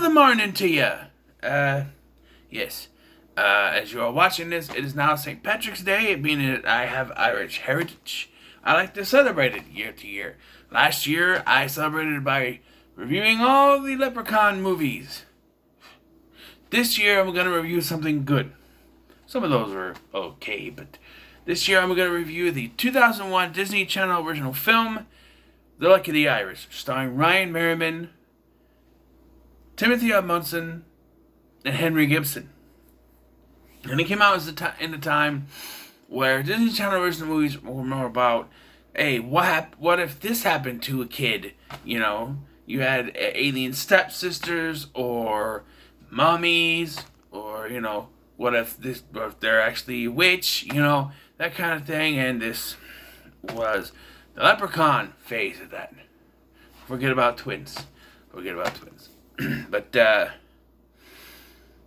the morning to you. Yes. As you are watching this, it is now St. Patrick's Day, meaning that I have Irish heritage. I like to celebrate it year to year. Last year, I celebrated it by reviewing all the Leprechaun movies. This year, I'm going to review something good. Some of those were okay, but this year I'm going to review the 2001 Disney Channel original film, The Luck of the Irish, starring Ryan Merriman, Timothy Munson, and Henry Gibson. And it came out in the time where Disney Channel original movies were more about, hey, what if this happened to a kid? You know, you had alien stepsisters or mummies, or what if they're actually a witch? That kind of thing. And this was the Leprechaun phase of that. Forget about twins. But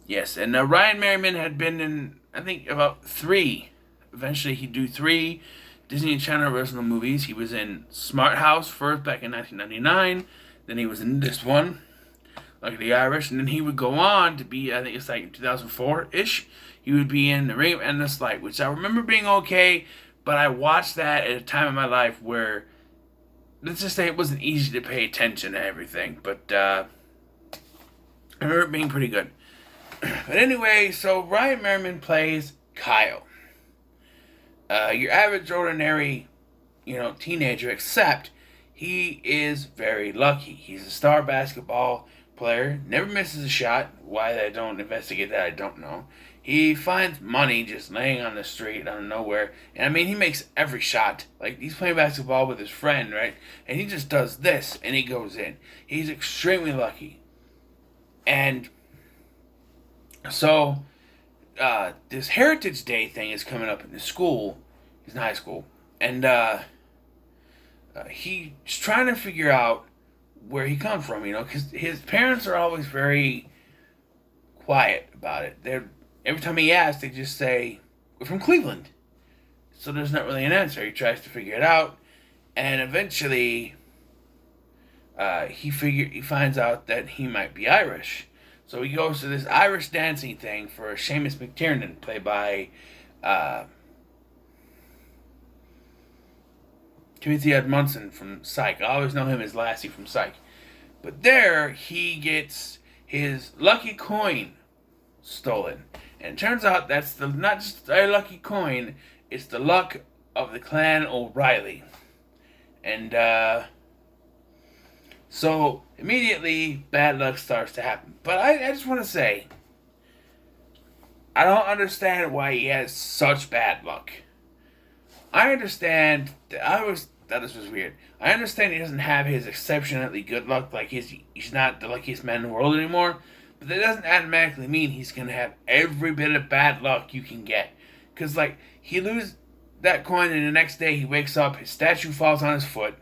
yes, and Ryan Merriman had been in, I think, about 3. Eventually, he'd do 3 Disney Channel original movies. He was in Smart House first back in 1999. Then he was in this one, Luck of the Irish, and then he would go on to be, I think it's like 2004-ish, he would be in The Ring of Endless Light, which I remember being okay, but I watched that at a time in my life where, let's just say it wasn't easy to pay attention to everything, but I remember it being pretty good. But anyway, so Ryan Merriman plays Kyle. Your average, ordinary, teenager, except he is very lucky. He's a star basketball player, never misses a shot. Why they don't investigate that, I don't know. He finds money just laying on the street out of nowhere. And I mean, he makes every shot. Like, he's playing basketball with his friend, right? And he just does this, and he goes in. He's extremely lucky. And so, this Heritage Day thing is coming up in the school. He's in high school. And he's trying to figure out where he comes from, because his parents are always very quiet about it. Every time he asks, they just say, "We're from Cleveland." So there's not really an answer. He tries to figure it out, and eventually he finds out that he might be Irish. So he goes to this Irish dancing thing for Seamus McTiernan, played by Timothy Munson from Psych. I always know him as Lassie from Psych. But there, he gets his lucky coin stolen. And it turns out that's not just a lucky coin, it's the luck of the Clan O'Reilly. And so immediately bad luck starts to happen. But I just want to say, I don't understand why he has such bad luck. I understand that this was weird. I understand he doesn't have his exceptionally good luck, like he's not the luckiest man in the world anymore, but that doesn't automatically mean he's gonna have every bit of bad luck you can get. Cause like, he loses that coin and the next day he wakes up, his statue falls on his foot,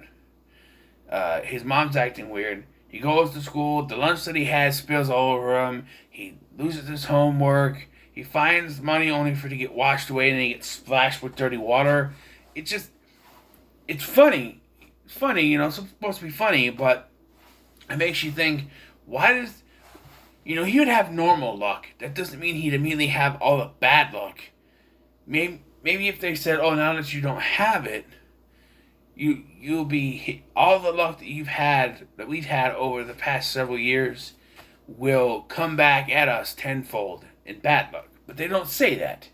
his mom's acting weird, he goes to school, the lunch that he has spills all over him, he loses his homework, he finds money only for it to get washed away and then he gets splashed with dirty water. It's funny. It's funny, it's supposed to be funny, but it makes you think, why does, he would have normal luck. That doesn't mean he'd immediately have all the bad luck. Maybe if they said, oh, now that you don't have it, you'll be, all the luck that we've had over the past several years will come back at us tenfold in bad luck. But they don't say that.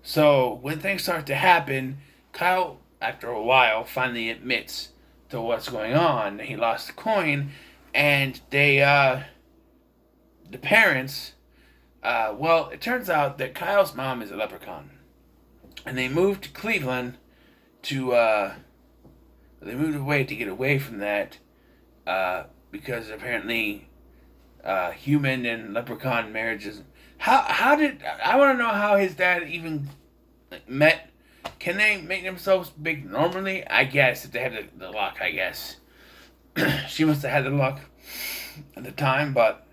So when things start to happen, Kyle, after a while, finally admits to what's going on. He lost the coin, and the parents, it turns out that Kyle's mom is a leprechaun. And they moved to Cleveland they moved away to get away from that, because apparently human and leprechaun marriages. I want to know how his dad even met. Can they make themselves big normally? I guess, if they have the luck, I guess. She must have had the luck at the time, but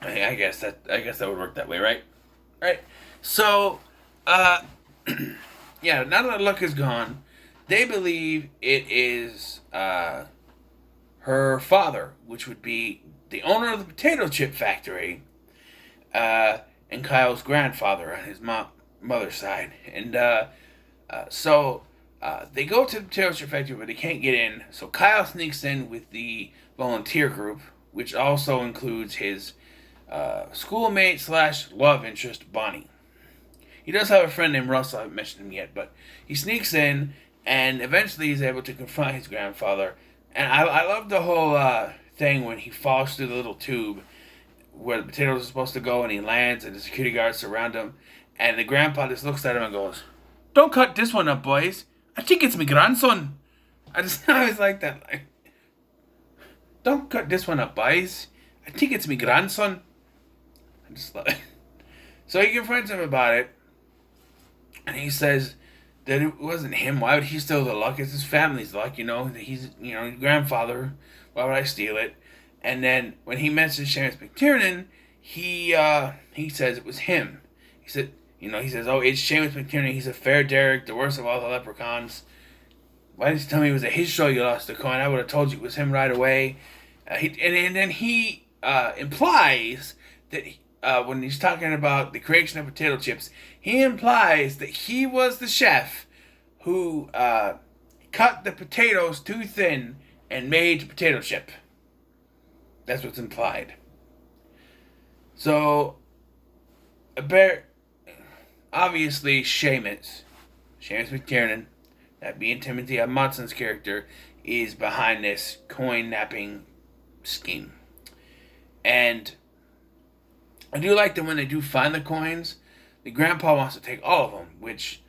I guess that would work that way, right? Right. So, yeah, now that the luck is gone, they believe it is her father, which would be the owner of the potato chip factory, and Kyle's grandfather on his mother's side. And so they go to the potato chip factory, but they can't get in. So Kyle sneaks in with the volunteer group, which also includes his schoolmate slash love interest, Bonnie. He does have a friend named Russell. I haven't mentioned him yet, but he sneaks in and eventually he's able to confront his grandfather. And I love the whole thing when he falls through the little tube where the potatoes are supposed to go, and he lands and the security guards surround him. And the grandpa just looks at him and goes, "Don't cut this one up, boys. I think it's my grandson." I just always like that. Like, "Don't cut this one up, boys. I think it's my grandson." I just love it. So he confronts him about it. And he says that it wasn't him. Why would he steal the luck? It's his family's luck, He's, grandfather. Why would I steal it? And then when he mentions Seamus McTiernan, he says it was him. He said, he says, "Oh, it's Seamus McTiernan. He's a fair Derek, the worst of all the leprechauns. Why didn't you tell me it was at his show you lost the coin? I would have told you it was him right away." And then he implies that when he's talking about the creation of potato chips, he implies that he was the chef who cut the potatoes too thin and made the potato chip. That's what's implied. So, obviously, Seamus McTiernan, that being Timothy Mudson's character, is behind this coin napping scheme. And I do like that when they do find the coins, the grandpa wants to take all of them, which,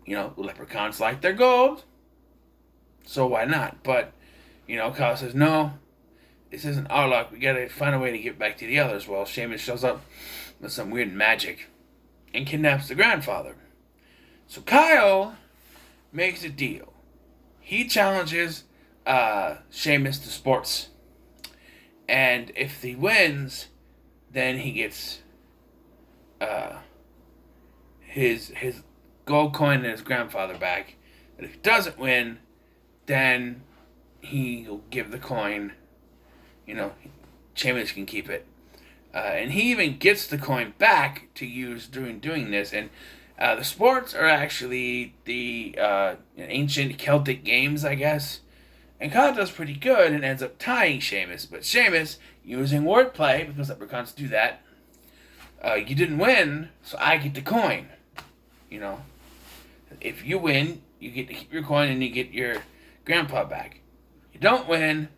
leprechauns like their gold, so why not? But, Kyle says, "No, this isn't our luck. We gotta find a way to get back to the others." Well, Seamus shows up with some weird magic and kidnaps the grandfather. So Kyle makes a deal. He challenges Seamus to sports. And if he wins, then he gets his gold coin and his grandfather back. And if he doesn't win, then he'll give the coin. Seamus can keep it. And he even gets the coin back to use during doing this. And the sports are actually the ancient Celtic games, I guess. And Kyle does pretty good and ends up tying Seamus. But Seamus, using wordplay, because leprechauns do that, you didn't win, so I get the coin. If you win, you get to keep your coin and you get your grandpa back. You don't win,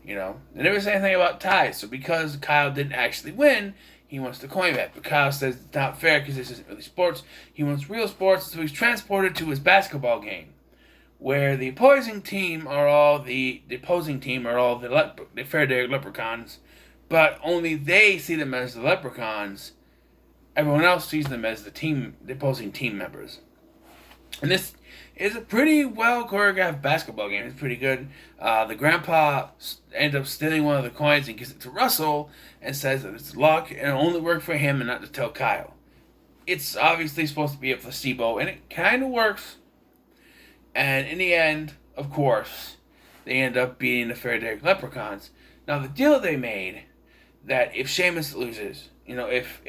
they never say anything about ties. So because Kyle didn't actually win, he wants the coin back. But Kyle says it's not fair because this isn't really sports. He wants real sports, so he's transported to his basketball game, where the opposing team are all the fair Derek leprechauns, but only they see them as the leprechauns. Everyone else sees them as the opposing team members. And this is a pretty well choreographed basketball game. It's pretty good. The grandpa ends up stealing one of the coins and gives it to Russell and says that it's luck and it'll only work for him and not to tell Kyle. It's obviously supposed to be a placebo, and it kind of works. And in the end, of course, they end up beating the fair Derek leprechauns. Now, the deal they made, that if Seamus loses, if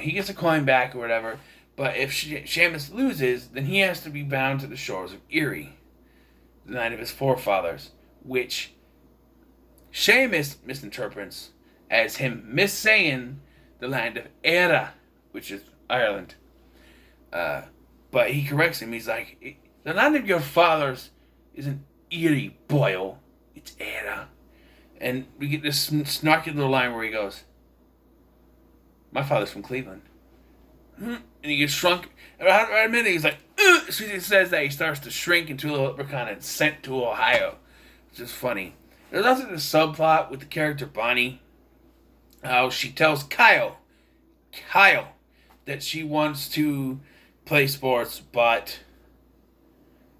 he gets a coin back or whatever, but if Seamus loses, then he has to be bound to the shores of Erie, the land of his forefathers, which Seamus misinterprets as him missaying the land of Eire, which is Ireland. But he corrects him. He's like, "The land of your fathers isn't Erie, Boyle. It's Eire." And we get this snarky little line where he goes, "My father's from Cleveland." And he gets shrunk. And right a minute, he's like, "Ugh." As soon as he says that, he starts to shrink into a leprechaun and sent to Ohio. It's just funny. There's also this subplot with the character Bonnie. How she tells Kyle, that she wants to play sports, but,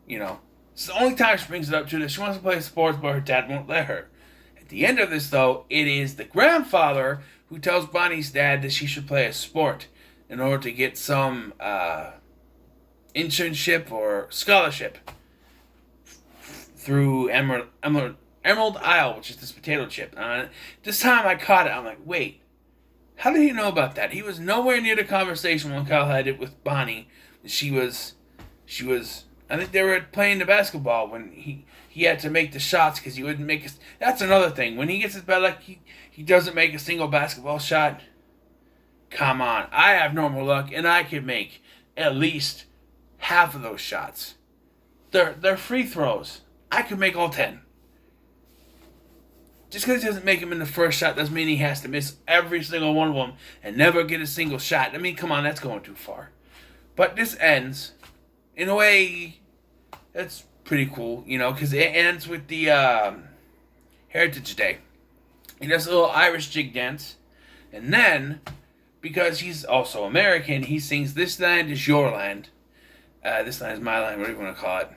it's the only time she brings it up to that she wants to play sports, but her dad won't let her. At the end of this, though, it is the grandfather who tells Bonnie's dad that she should play a sport in order to get some internship or scholarship through Emerald Isle, which is this potato chip. This time I caught it. I'm like, wait, how did he know about that? He was nowhere near the conversation when Kyle had it with Bonnie. She was. I think they were playing the basketball when he had to make the shots because he wouldn't make. That's another thing. When he gets his bad luck, he doesn't make a single basketball shot. Come on, I have normal luck and I can make at least half of those shots. They're free throws. I could make all 10. Just because he doesn't make them in the first shot doesn't mean he has to miss every single one of them and never get a single shot. I mean, come on, that's going too far. But this ends in a way that's pretty cool, because it ends with the Heritage Day. He does a little Irish jig dance, and then, because he's also American, he sings "This Land Is Your Land." This land is my land, whatever you want to call it.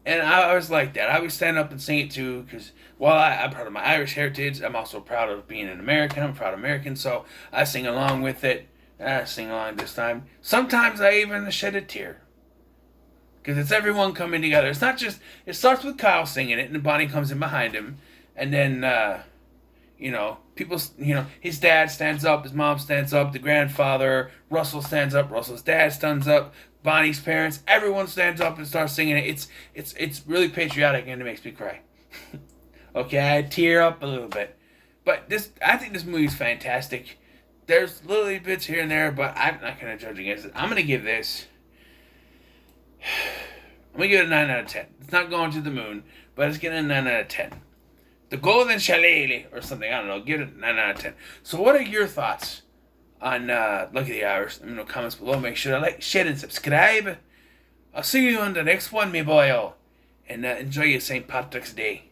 And I was like that. I would stand up and sing it too, because while I'm proud of my Irish heritage, I'm also proud of being an American. I'm a proud American, so I sing along with it. I sing along this time. Sometimes I even shed a tear. Because it's everyone coming together. It's not just, it starts with Kyle singing it, and Bonnie comes in behind him. And then, people, his dad stands up, his mom stands up, the grandfather, Russell stands up, Russell's dad stands up, Bonnie's parents, everyone stands up and starts singing it. It's really patriotic, and it makes me cry. Okay, I tear up a little bit. But I think this movie's fantastic. There's little bits here and there, but I'm not going to judge against it. I'm going to give this... I'm going to give it a 9 out of 10. It's not going to the moon, but it's getting a 9 out of 10. The Golden Shillelagh, or something, I don't know, give it a 9 out of 10. So what are your thoughts on Lucky the Irish? Let me know in the comments below. Make sure to like, share, and subscribe. I'll see you on the next one, me boyo. And enjoy your St. Patrick's Day.